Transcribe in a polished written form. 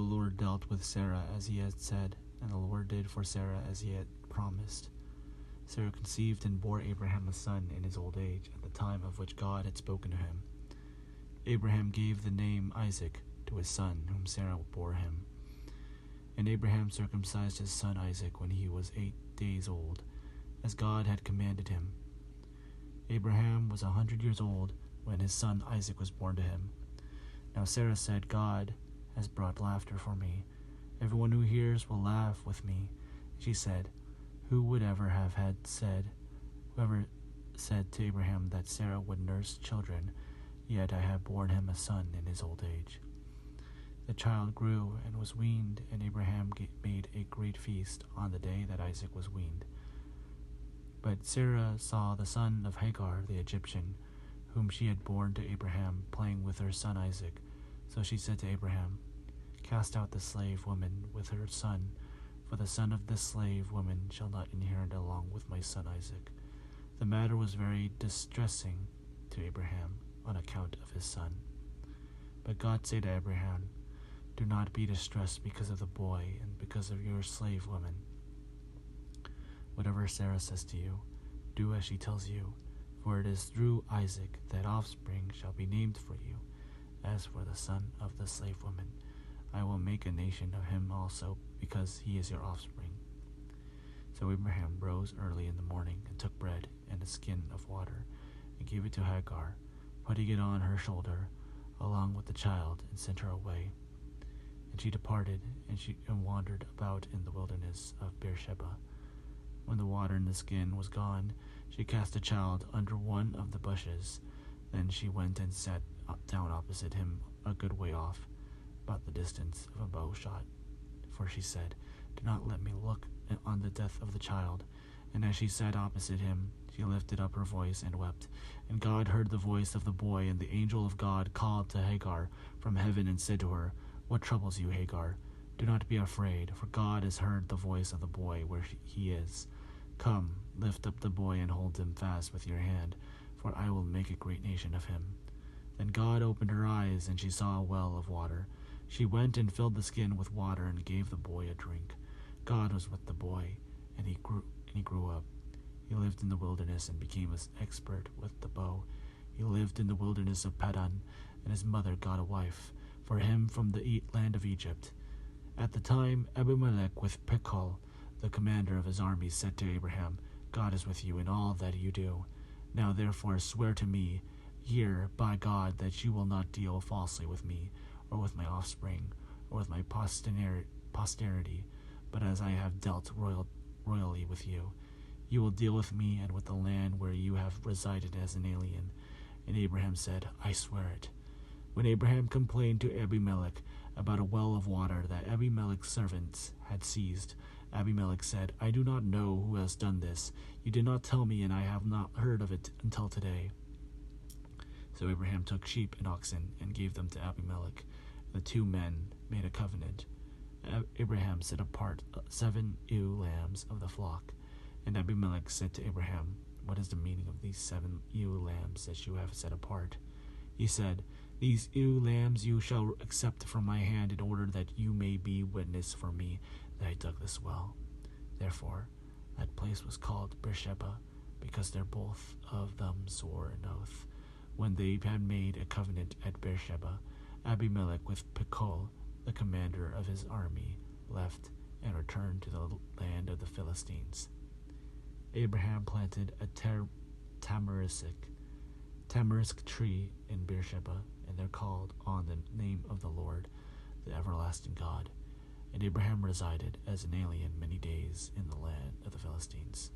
Lord dealt with Sarah as he had said, and the Lord did for Sarah as he had promised. Sarah conceived and bore Abraham a son in his old age, at the time of which God had spoken to him. Abraham gave the name Isaac to his son, whom Sarah bore him. And Abraham circumcised his son Isaac when he was 8 days old, as God had commanded him. Abraham was 100 years old when his son Isaac was born to him. Now Sarah said, God has brought laughter for me. Everyone who hears will laugh with me. She said, Whoever said to Abraham that Sarah would nurse children, yet I have borne him a son in his old age. The child grew and was weaned, and Abraham made a great feast on the day that Isaac was weaned. But Sarah saw the son of Hagar the Egyptian, whom she had borne to Abraham, playing with her son Isaac. So she said to Abraham, Cast out the slave woman with her son, for the son of this slave woman shall not inherit along with my son Isaac. The matter was very distressing to Abraham on account of his son. But God said to Abraham, Do not be distressed because of the boy and because of your slave woman. Whatever Sarah says to you, do as she tells you, for it is through Isaac that offspring shall be named for you. As for the son of the slave woman, I will make a nation of him also, because he is your offspring. So Abraham rose early in the morning and took bread and a skin of water and gave it to Hagar, putting it on her shoulder along with the child, and sent her away. And she departed and wandered about in the wilderness of Beersheba. When the water in the skin was gone, she cast the child under one of the bushes. Then she went and sat down opposite him a good way off, about the distance of a bow shot. For she said, Do not let me look on the death of the child. And as she sat opposite him, she lifted up her voice and wept. And God heard the voice of the boy, and the angel of God called to Hagar from heaven and said to her, What troubles you, Hagar? Do not be afraid, for God has heard the voice of the boy where he is. Come, lift up the boy and hold him fast with your hand, for I will make a great nation of him. Then God opened her eyes, and she saw a well of water. She went and filled the skin with water and gave the boy a drink. God was with the boy, and he grew up. He lived in the wilderness and became an expert with the bow. He lived in the wilderness of Padan, and his mother got a wife for him from the land of Egypt. At the time, Abimelech with Phicol, the commander of his army, said to Abraham, God is with you in all that you do. Now therefore swear to me, here, by God, that you will not deal falsely with me, or with my offspring, or with my posterity, but as I have dealt royally with you. You will deal with me and with the land where you have resided as an alien. And Abraham said, I swear it. When Abraham complained to Abimelech about a well of water that Abimelech's servants had seized, Abimelech said, I do not know who has done this. You did not tell me, and I have not heard of it until today. So Abraham took sheep and oxen and gave them to Abimelech. The two men made a covenant. Abraham set apart 7 ewe lambs of the flock. And Abimelech said to Abraham, What is the meaning of these 7 ewe lambs that you have set apart? He said, These ewe lambs you shall accept from my hand, in order that you may be witness for me that I dug this well. Therefore, that place was called Beersheba, because they both of them swore an oath. When they had made a covenant at Beersheba, Abimelech with Phicol, the commander of his army, left and returned to the land of the Philistines. Abraham planted a tamarisk tree in Beersheba, and they're called on the name of the Lord, the everlasting God. And Abraham resided as an alien many days in the land of the Philistines.